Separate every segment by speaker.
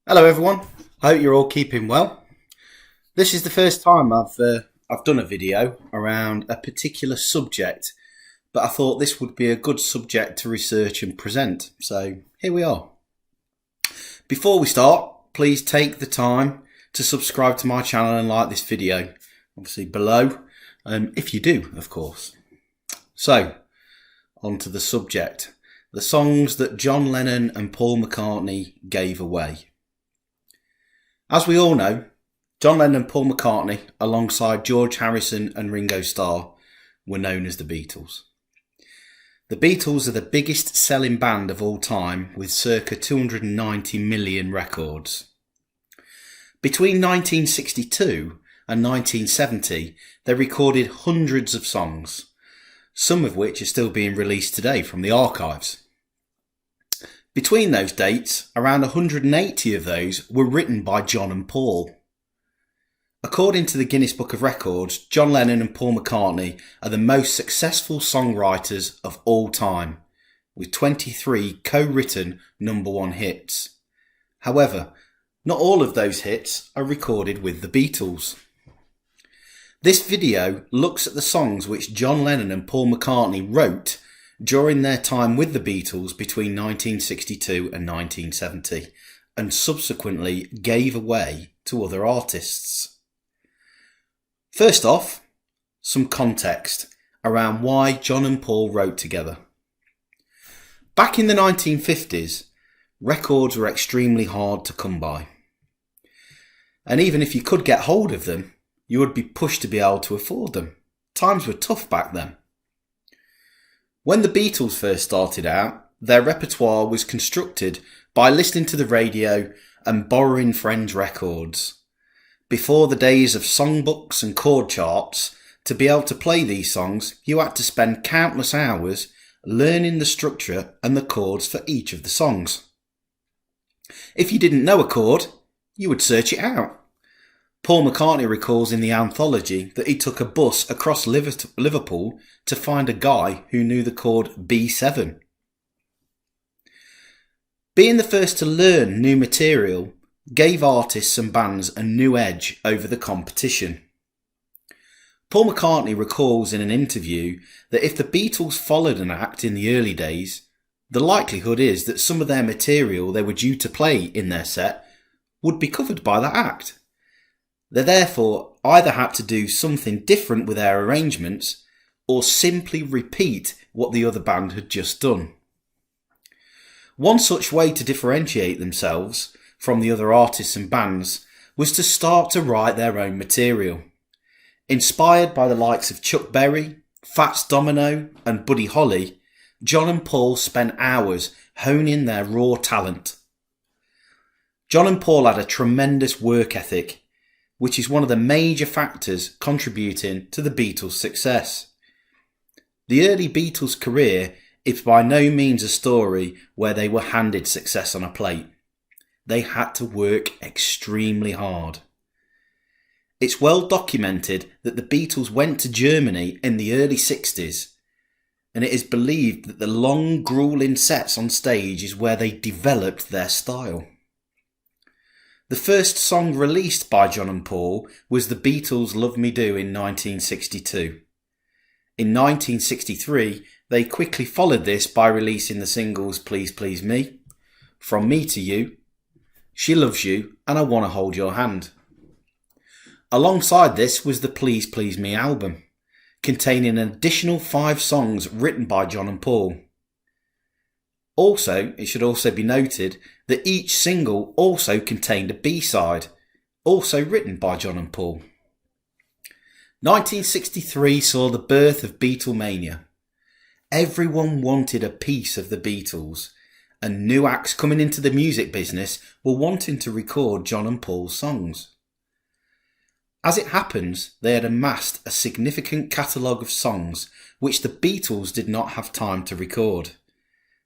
Speaker 1: Hello everyone, I hope you're all keeping well. This is the first time I've done a video around a particular subject, but I thought this would be a good subject to research and present, so here we are. Before we start, please take the time to subscribe to my channel and like this video, obviously below, if you do, of course. So, on to the subject, the songs that John Lennon and Paul McCartney gave away. As we all know, John Lennon and Paul McCartney, alongside George Harrison and Ringo Starr, were known as the Beatles. The Beatles are the biggest selling band of all time, with circa 290 million records. Between 1962 and 1970, they recorded hundreds of songs, some of which are still being released today from the archives. Between those dates, around 180 of those were written by John and Paul. According to the Guinness Book of Records, John Lennon and Paul McCartney are the most successful songwriters of all time, with 23 co-written number one hits. However, not all of those hits are recorded with the Beatles. This video looks at the songs which John Lennon and Paul McCartney wrote during their time with the Beatles between 1962 and 1970, and subsequently gave away to other artists. First off, some context around why John and Paul wrote together. Back in the 1950s, records were extremely hard to come by. And even if you could get hold of them, you would be pushed to be able to afford them. Times were tough back then. When the Beatles first started out, their repertoire was constructed by listening to the radio and borrowing friends' records. Before the days of songbooks and chord charts, to be able to play these songs, you had to spend countless hours learning the structure and the chords for each of the songs. If you didn't know a chord, you would search it out. Paul McCartney recalls in the anthology that he took a bus across Liverpool to find a guy who knew the chord B7. Being the first to learn new material gave artists and bands a new edge over the competition. Paul McCartney recalls in an interview that if the Beatles followed an act in the early days, the likelihood is that some of their material they were due to play in their set would be covered by that act. They therefore either had to do something different with their arrangements or simply repeat what the other band had just done. One such way to differentiate themselves from the other artists and bands was to start to write their own material. Inspired by the likes of Chuck Berry, Fats Domino and Buddy Holly, John and Paul spent hours honing their raw talent. John and Paul had a tremendous work ethic, which is one of the major factors contributing to the Beatles' success. The early Beatles' career is by no means a story where they were handed success on a plate. They had to work extremely hard. It's well documented that the Beatles went to Germany in the early 60s, and it is believed that the long, grueling sets on stage is where they developed their style. The first song released by John and Paul was the Beatles' Love Me Do in 1962. In 1963, they quickly followed this by releasing the singles Please Please Me, From Me to You, She Loves You and I Wanna Hold Your Hand. Alongside this was the Please Please Me album, containing an additional 5 songs written by John and Paul. Also, it should also be noted that each single also contained a B-side, also written by John and Paul. 1963 saw the birth of Beatlemania. Everyone wanted a piece of the Beatles, and new acts coming into the music business were wanting to record John and Paul's songs. As it happens, they had amassed a significant catalogue of songs which the Beatles did not have time to record.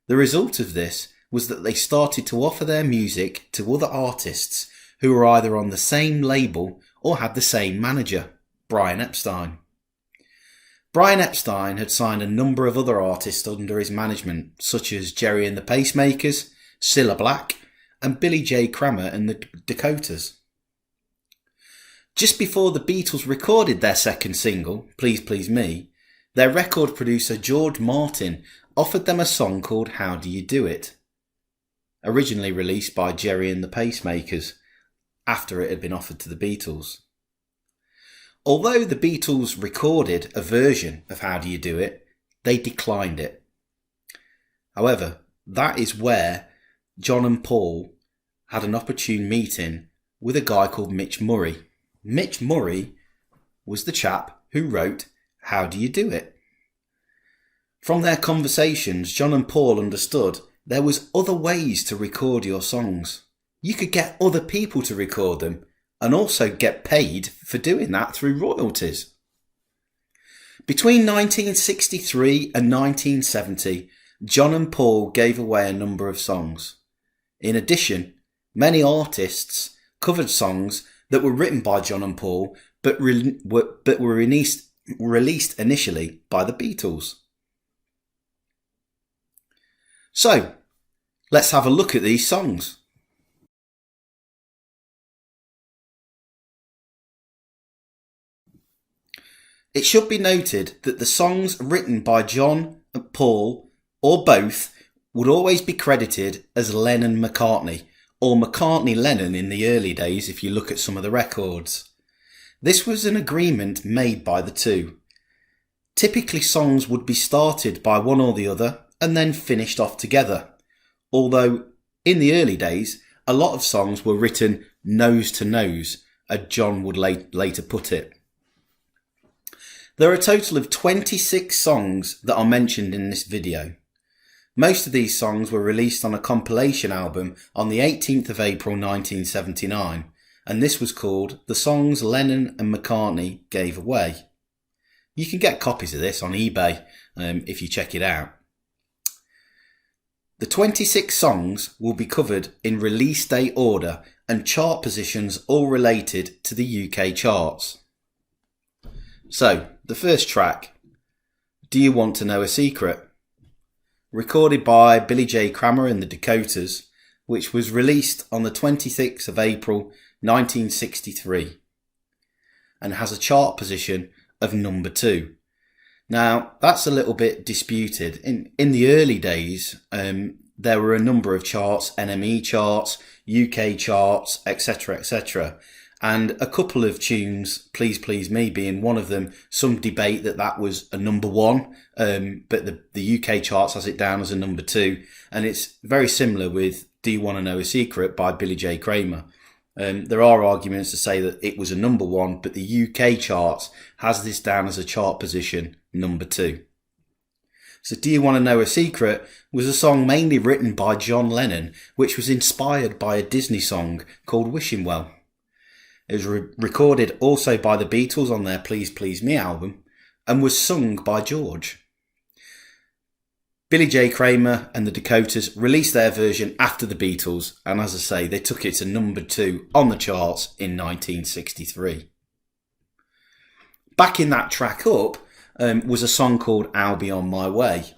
Speaker 1: The result of this was that they started to offer their music to other artists who were either on the same label or had the same manager, Brian Epstein. Brian Epstein had signed a number of other artists under his management, such as Jerry and the Pacemakers, Cilla Black, and Billy J. Kramer and the Dakotas. Just before the Beatles recorded their second single, Please Please Me, their record producer George Martin offered them a song called How Do You Do It, originally released by Gerry and the Pacemakers, after it had been offered to the Beatles. Although the Beatles recorded a version of How Do You Do It, they declined it. However, that is where John and Paul had an opportune meeting with a guy called Mitch Murray. Mitch Murray was the chap who wrote How Do You Do It? From their conversations, John and Paul understood there was other ways to record your songs. You could get other people to record them and also get paid for doing that through royalties. Between 1963 and 1970, John and Paul gave away a number of songs. In addition, many artists covered songs that were written by John and Paul but were released initially by the Beatles. So, let's have a look at these songs. It should be noted that the songs written by John, Paul, or both would always be credited as Lennon McCartney, or McCartney-Lennon in the early days if you look at some of the records. This was an agreement made by the two. Typically songs would be started by one or the other and then finished off together, although in the early days a lot of songs were written nose to nose, as John would later put it. There are a total of 26 songs that are mentioned in this video. Most of these songs were released on a compilation album on the 18th of April 1979, and this was called The Songs Lennon and McCartney Gave Away. You can get copies of this on eBay if you check it out. The 26 songs will be covered in release date order and chart positions all related to the UK charts. So, the first track, Do You Want to Know a Secret? Recorded by Billy J. Kramer and the Dakotas, which was released on the 26th of April 1963 and has a chart position of number 2. Now, that's a little bit disputed. In the early days, there were a number of charts, NME charts, UK charts, etc., etc., and a couple of tunes, Please Please Me being one of them, some debate that was a number 1, but the UK charts has it down as a number 2, and it's very similar with Do You Want to Know a Secret by Billy J. Kramer. There are arguments to say that it was a number 1, but the UK charts has this down as a chart position number 2. So Do You Want to Know a Secret was a song mainly written by John Lennon, which was inspired by a Disney song called Wishing Well. It was recorded also by the Beatles on their Please Please Me album and was sung by George. Billy J. Kramer and the Dakotas released their version after the Beatles, and as I say, they took it to number 2 on the charts in 1963. Backing that track up was a song called I'll Be On My Way,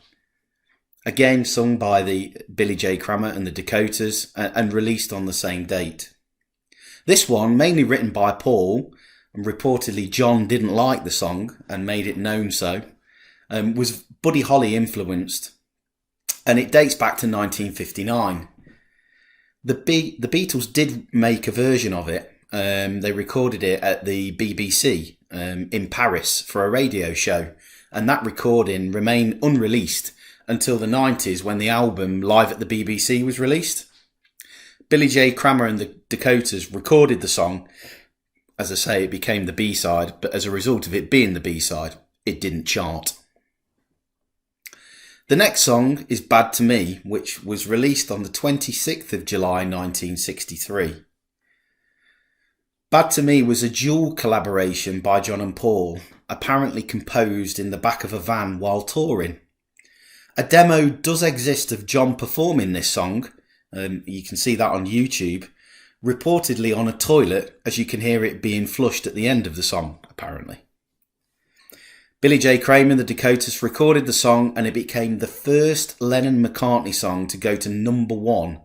Speaker 1: again sung by the Billy J. Kramer and the Dakotas and released on the same date. This one, mainly written by Paul, and reportedly John didn't like the song and made it known so, was Buddy Holly influenced, and it dates back to 1959. The Beatles did make a version of it. They recorded it at the BBC in Paris for a radio show, and that recording remained unreleased until the 90s when the album Live at the BBC was released. Billy J. Kramer and the Dakotas recorded the song. As I say, it became the B-side, but as a result of it being the B-side, it didn't chart. The next song is Bad to Me, which was released on the 26th of July 1963. Bad to Me was a dual collaboration by John and Paul, apparently composed in the back of a van while touring. A demo does exist of John performing this song, you can see that on YouTube, reportedly on a toilet, as you can hear it being flushed at the end of the song, apparently. Billy J. Kramer and the Dakotas recorded the song, and it became the first Lennon-McCartney song to go to number 1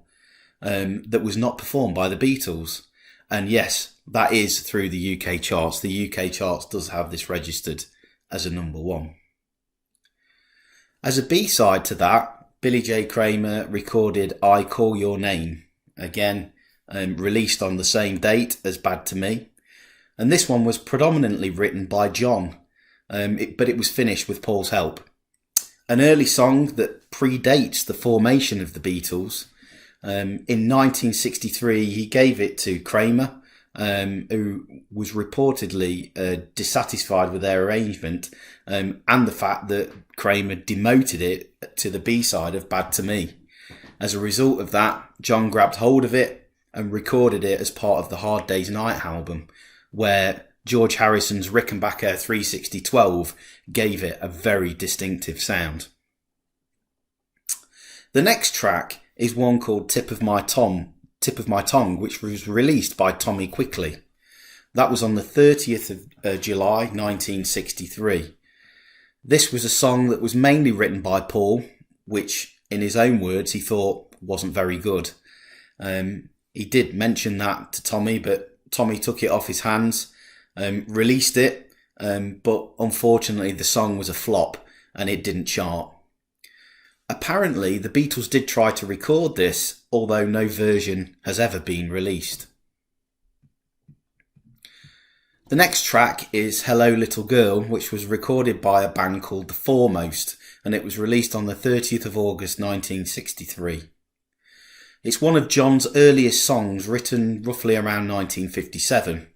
Speaker 1: that was not performed by the Beatles. And yes, that is through the UK charts. The UK charts does have this registered as a number 1. As a B-side to that, Billy J. Kramer recorded I Call Your Name, again released on the same date as Bad to Me. And this one was predominantly written by John, but it was finished with Paul's help. An early song that predates the formation of the Beatles. In 1963, he gave it to Kramer, who was reportedly dissatisfied with their arrangement, and the fact that Kramer demoted it to the B-side of Bad to Me. As a result of that, John grabbed hold of it and recorded it as part of the Hard Day's Night album, where George Harrison's Rickenbacker 36012 gave it a very distinctive sound. The next track is one called Tip of My Tongue, which was released by Tommy Quickly. That was on the 30th of July 1963. This was a song that was mainly written by Paul, which in his own words he thought wasn't very good. He did mention that to Tommy, but Tommy took it off his hands, released it, but unfortunately the song was a flop and it didn't chart. Apparently the Beatles did try to record this, although no version has ever been released. The next track is Hello Little Girl, which was recorded by a band called The Foremost, and it was released on the 30th of August 1963. It's one of John's earliest songs, written roughly around 1957,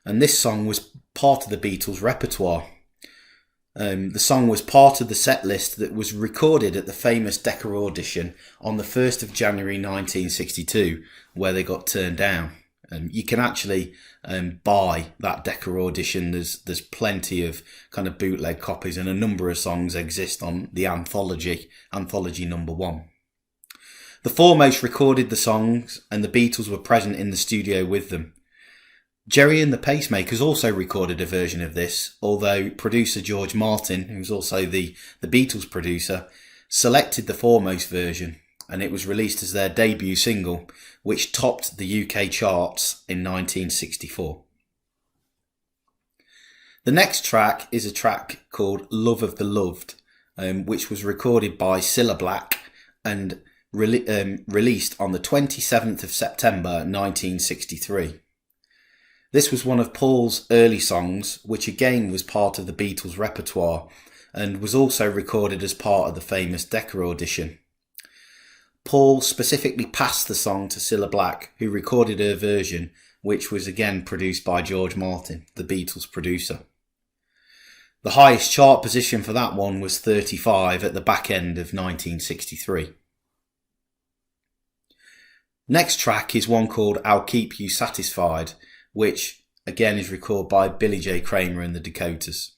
Speaker 1: and this song was part of the Beatles' repertoire. The song was part of the set list that was recorded at the famous Decca audition on the 1st of January 1962, where they got turned down. You can actually buy that Decca audition. There's plenty of kind of bootleg copies, and a number of songs exist on the anthology number 1. The Foremost recorded the songs, and the Beatles were present in the studio with them. Jerry and the Pacemakers also recorded a version of this, although producer George Martin, who was also the Beatles producer, selected the Foremost version, and it was released as their debut single, which topped the UK charts in 1964. The next track is a track called Love of the Loved, which was recorded by Cilla Black and released on the 27th of September 1963. This was one of Paul's early songs, which again was part of the Beatles' repertoire and was also recorded as part of the famous Decca audition. Paul specifically passed the song to Cilla Black, who recorded her version, which was again produced by George Martin, the Beatles' producer. The highest chart position for that one was 35 at the back end of 1963. Next track is one called I'll Keep You Satisfied, which again is recorded by Billy J. Kramer and the Dakotas.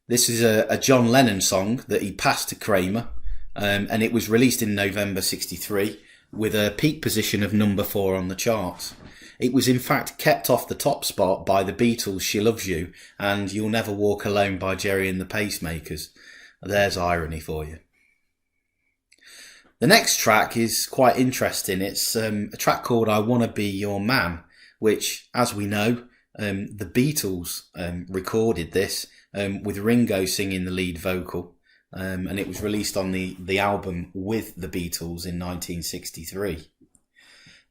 Speaker 1: This is a John Lennon song that he passed to Kramer, and it was released in November 63 with a peak position of number 4 on the charts. It was in fact kept off the top spot by the Beatles' She Loves You and You'll Never Walk Alone by Jerry and the Pacemakers. There's irony for you. The next track is quite interesting. It's a track called I Wanna Be Your Man, which, as we know, the Beatles recorded this with Ringo singing the lead vocal, and it was released on the album with the Beatles in 1963.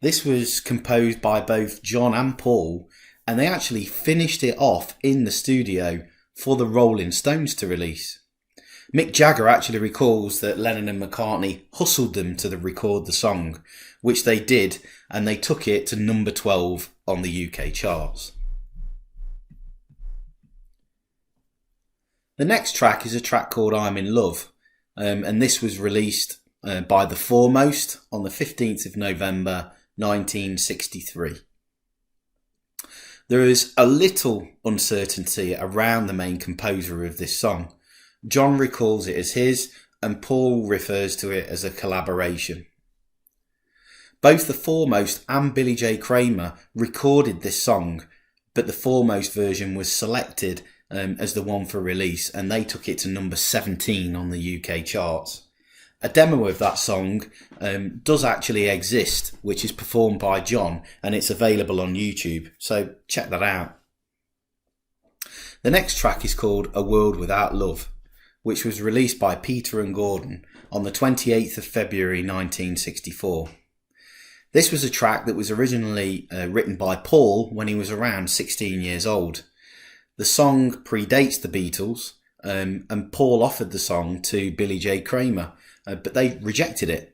Speaker 1: This was composed by both John and Paul, and they actually finished it off in the studio for the Rolling Stones to release. Mick Jagger actually recalls that Lennon and McCartney hustled them to record the song, which they did, and they took it to number 12 on the UK charts. The next track is a track called I'm in Love, and this was released by The Foremost on the 15th of November 1963. There is a little uncertainty around the main composer of this song. John recalls it as his, and Paul refers to it as a collaboration. Both The Foremost and Billy J. Kramer recorded this song, but the Foremost version was selected as the one for release, and they took it to number 17 on the UK charts. a demo of that song does actually exist, which is performed by John, and it's available on YouTube, so check that out. The next track is called A World Without Love, which was released by Peter and Gordon on the 28th of February 1964. This was a track that was originally written by Paul when he was around 16 years old. The song predates the Beatles, and Paul offered the song to Billy J. Kramer, but they rejected it.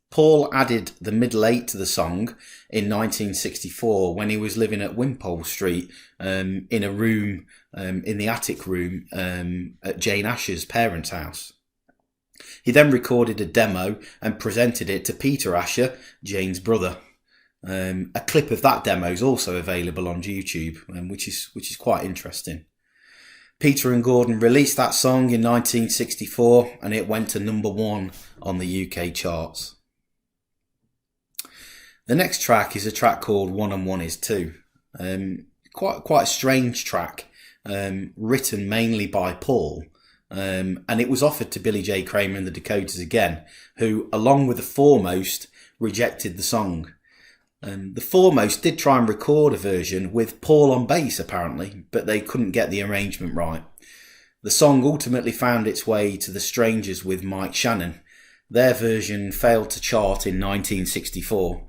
Speaker 1: Paul added the middle eight to the song in 1964 when he was living at Wimpole Street in a room, in the attic room at Jane Asher's parents' house. He then recorded a demo and presented it to Peter Asher, Jane's brother. A clip of that demo is also available on YouTube, which is quite interesting. Peter and Gordon released that song in 1964 and it went to number 1 on the UK charts. The next track is a track called 1 and 1 is 2. Quite a strange track, written mainly by Paul. And it was offered to Billy J. Kramer and the Dakotas again, who, along with the Foremost, rejected the song. The Foremost did try and record a version with Paul on bass apparently, but they couldn't get the arrangement right. The song ultimately found its way to the Strangers with Mike Shannon. Their version failed to chart in 1964.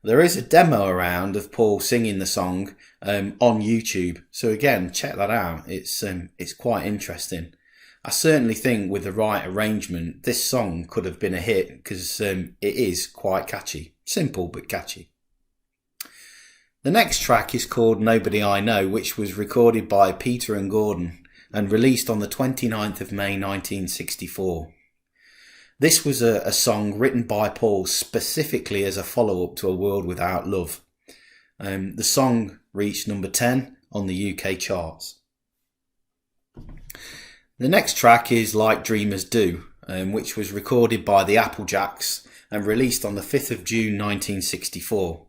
Speaker 1: There is a demo around of Paul singing the song on YouTube, so again, check that out. It's quite interesting. I certainly think with the right arrangement, this song could have been a hit because it is quite catchy. Simple but catchy. The next track is called Nobody I Know, which was recorded by Peter and Gordon and released on the 29th of May 1964. This was a song written by Paul specifically as a follow-up to A World Without Love. The song reached number 10 on the UK charts. The next track is Like Dreamers Do, which was recorded by the Applejacks and released on the 5th of June 1964.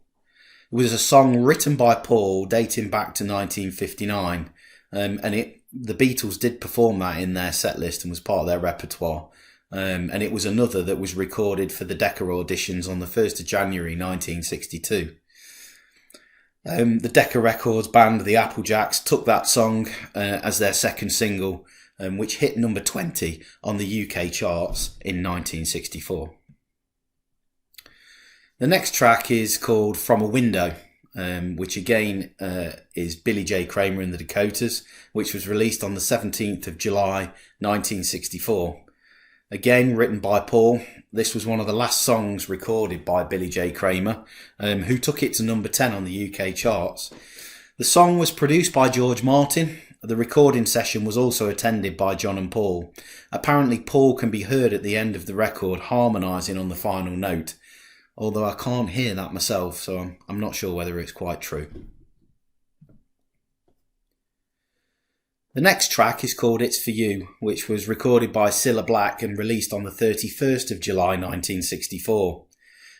Speaker 1: It was a song written by Paul dating back to 1959, and the Beatles did perform that in their set list and was part of their repertoire. And it was another that was recorded for the Decca auditions on the 1st of January 1962. The Decca Records band, the Applejacks, took that song as their second single, which hit number 20 on the UK charts in 1964. The next track is called From a Window, which again is Billy J. Kramer and the Dakotas, which was released on the 17th of July 1964. Again, written by Paul, this was one of the last songs recorded by Billy J. Kramer, who took it to number 10 on the UK charts. The song was produced by George Martin. The recording session was also attended by John and Paul. Apparently, Paul can be heard at the end of the record harmonising on the final note, although I can't hear that myself, so I'm not sure whether it's quite true. The next track is called It's For You, which was recorded by Cilla Black and released on the 31st of July 1964.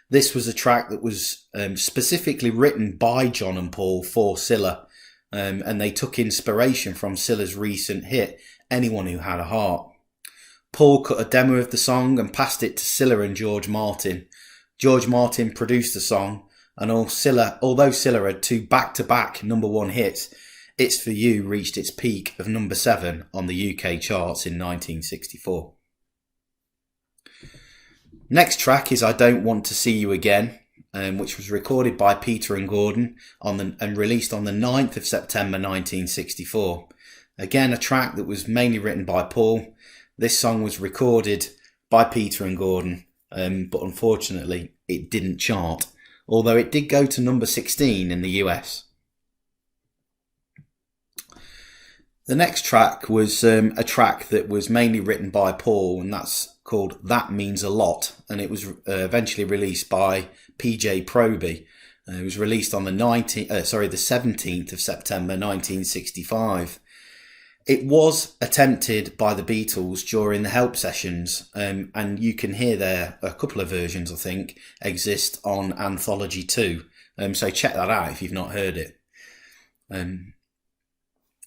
Speaker 1: This was a track that was specifically written by John and Paul for Cilla, and they took inspiration from Cilla's recent hit, Anyone Who Had a Heart. Paul cut a demo of the song and passed it to Cilla and George Martin. George Martin produced the song, and although Cilla had 2 back-to-back number 1 hits, It's For You reached its peak of number 7 on the UK charts in 1964. Next track is I Don't Want to See You Again, which was recorded by Peter and Gordon and released on the 9th of September 1964. Again, a track that was mainly written by Paul. This song was recorded by Peter and Gordon, but unfortunately it didn't chart, although it did go to number 16 in the US. The next track was a track that was mainly written by Paul, and that's called That Means a Lot, and it was eventually released by PJ Proby. It was released on the 17th of September 1965. It was attempted by the Beatles during the Help sessions, and you can hear there a couple of versions, I think, exist on Anthology 2. So check that out if you've not heard it.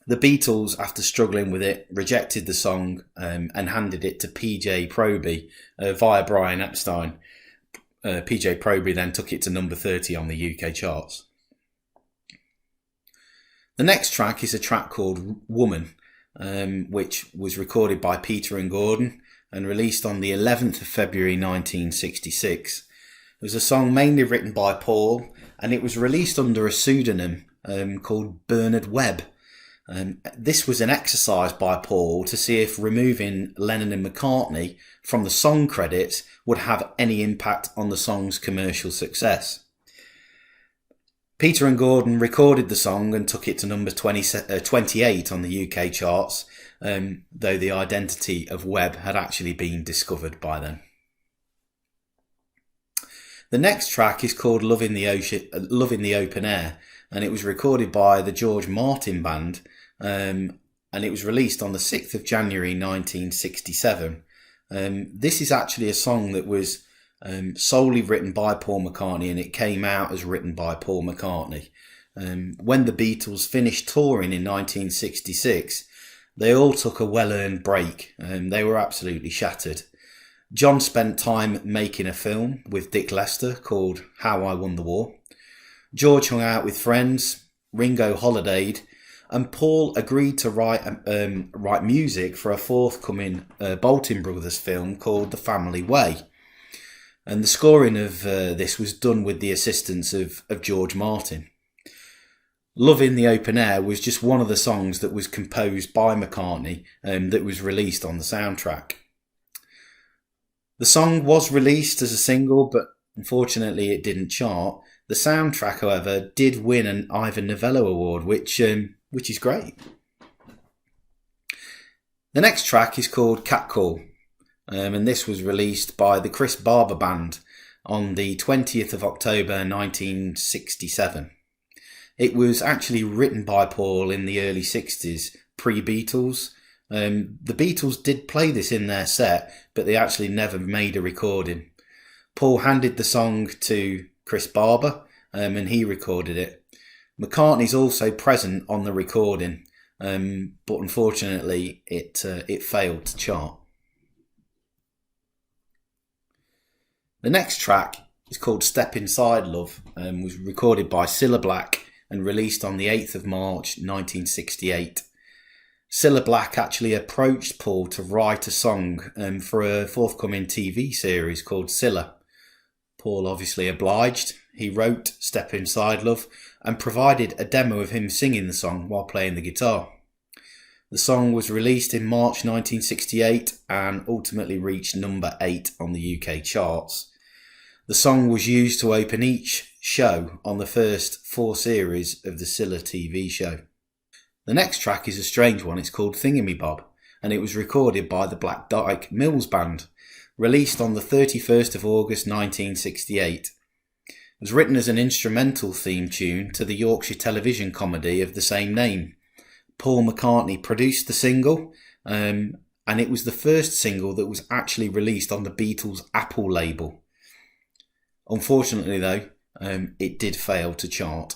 Speaker 1: The Beatles, after struggling with it, rejected the song and handed it to PJ Proby via Brian Epstein. PJ Proby then took it to number 30 on the UK charts. The next track is a track called Woman, which was recorded by Peter and Gordon and released on the 11th of February 1966. It was a song mainly written by Paul, and it was released under a pseudonym called Bernard Webb. This was an exercise by Paul to see if removing Lennon and McCartney from the song credits would have any impact on the song's commercial success. Peter and Gordon recorded the song and took it to number 28 on the UK charts, though the identity of Webb had actually been discovered by then. The next track is called Love in the Open Air, and it was recorded by the George Martin Band, and it was released on the 6th of January 1967. This is actually a song that was solely written by Paul McCartney, and it came out as written by Paul McCartney. When the Beatles finished touring in 1966, they all took a well-earned break, and they were absolutely shattered. John spent time making a film with Dick Lester called How I Won the War. George hung out with friends, Ringo holidayed, and Paul agreed to write music for a forthcoming Bolton Brothers film called The Family Way. And the scoring of this was done with the assistance of George Martin. Love in the Open Air was just one of the songs that was composed by McCartney that was released on the soundtrack. The song was released as a single, but unfortunately it didn't chart. The soundtrack, however, did win an Ivor Novello Award, which is great. The next track is called Catcall, and this was released by the Chris Barber Band on the 20th of October 1967. It was actually written by Paul in the early 60s, pre-Beatles. The Beatles did play this in their set, but they actually never made a recording. Paul handed the song to Chris Barber, and he recorded it. McCartney's also present on the recording, but unfortunately it failed to chart. The next track is called Step Inside Love, and was recorded by Cilla Black and released on the 8th of March 1968. Cilla Black actually approached Paul to write a song for a forthcoming TV series called Cilla. Paul obviously obliged. He wrote Step Inside Love and provided a demo of him singing the song while playing the guitar. The song was released in March 1968 and ultimately reached number 8 on the UK charts. The song was used to open each show on the first 4 series of the Cilla TV show. The next track is a strange one. It's called Thingamybob, and it was recorded by the Black Dyke Mills Band, released on the 31st of August 1968. It was written as an instrumental theme tune to the Yorkshire television comedy of the same name. Paul McCartney produced the single, and it was the first single that was actually released on the Beatles' Apple label. Unfortunately, though, it did fail to chart.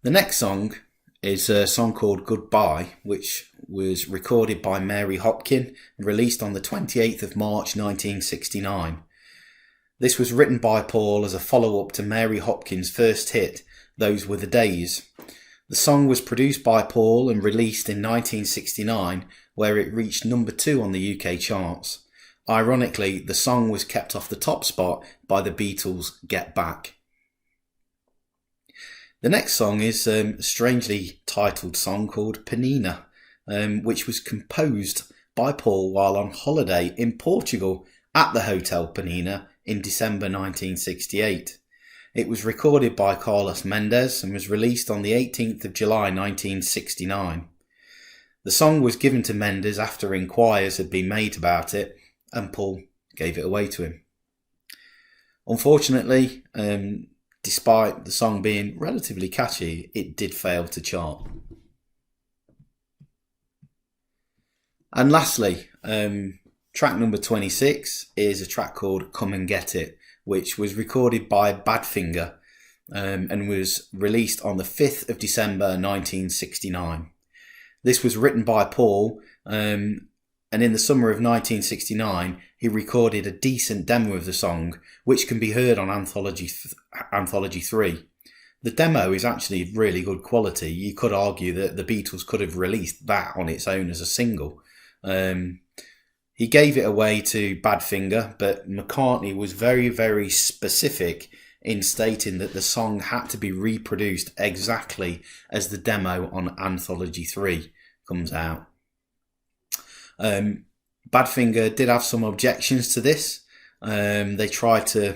Speaker 1: The next song is a song called Goodbye, which was recorded by Mary Hopkin and released on the 28th of March 1969. This was written by Paul as a follow-up to Mary Hopkin's first hit, Those Were the Days. The song was produced by Paul and released in 1969, where it reached number 2 on the UK charts. Ironically, the song was kept off the top spot by the Beatles' Get Back. The next song is a strangely titled song called Penina, which was composed by Paul while on holiday in Portugal at the Hotel Penina in December 1968. It was recorded by Carlos Mendes and was released on the 18th of July 1969. The song was given to Mendes after inquiries had been made about it, and Paul gave it away to him. Unfortunately, despite the song being relatively catchy, it did fail to chart. And lastly, track number 26 is a track called Come and Get It, which was recorded by Badfinger and was released on the 5th of December 1969. This was written by Paul, and in the summer of 1969 he recorded a decent demo of the song, which can be heard on Anthology 3. The demo is actually really good quality. You could argue that the Beatles could have released that on its own as a single. He gave it away to Badfinger, but McCartney was very, very specific in stating that the song had to be reproduced exactly as the demo on Anthology 3 comes out. Badfinger did have some objections to this. They tried to,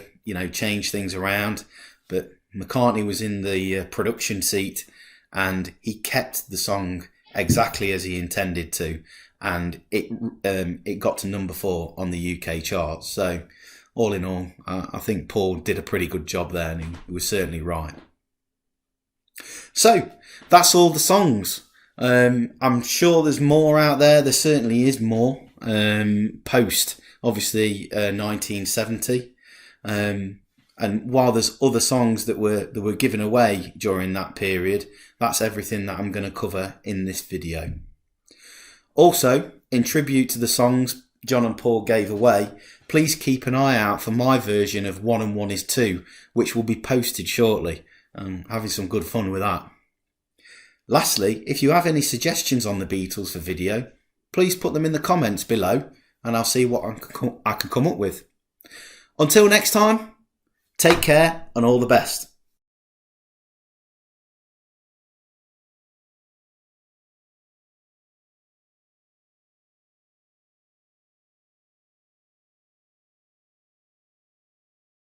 Speaker 1: change things around, but McCartney was in the production seat and he kept the song exactly as he intended to, and it got to number 4 on the UK charts. So all in all, I think Paul did a pretty good job there, and he was certainly right. So that's all the songs. I'm sure there's more out there. There certainly is more post, obviously, 1970. And while there's other songs that were given away during that period, that's everything that I'm going to cover in this video. Also, in tribute to the songs John and Paul gave away, please keep an eye out for my version of 1 and 1 is 2, which will be posted shortly. I'm having some good fun with that. Lastly, if you have any suggestions on the Beatles for video, please put them in the comments below and I'll see what I can come up with. Until next time, take care and all the best.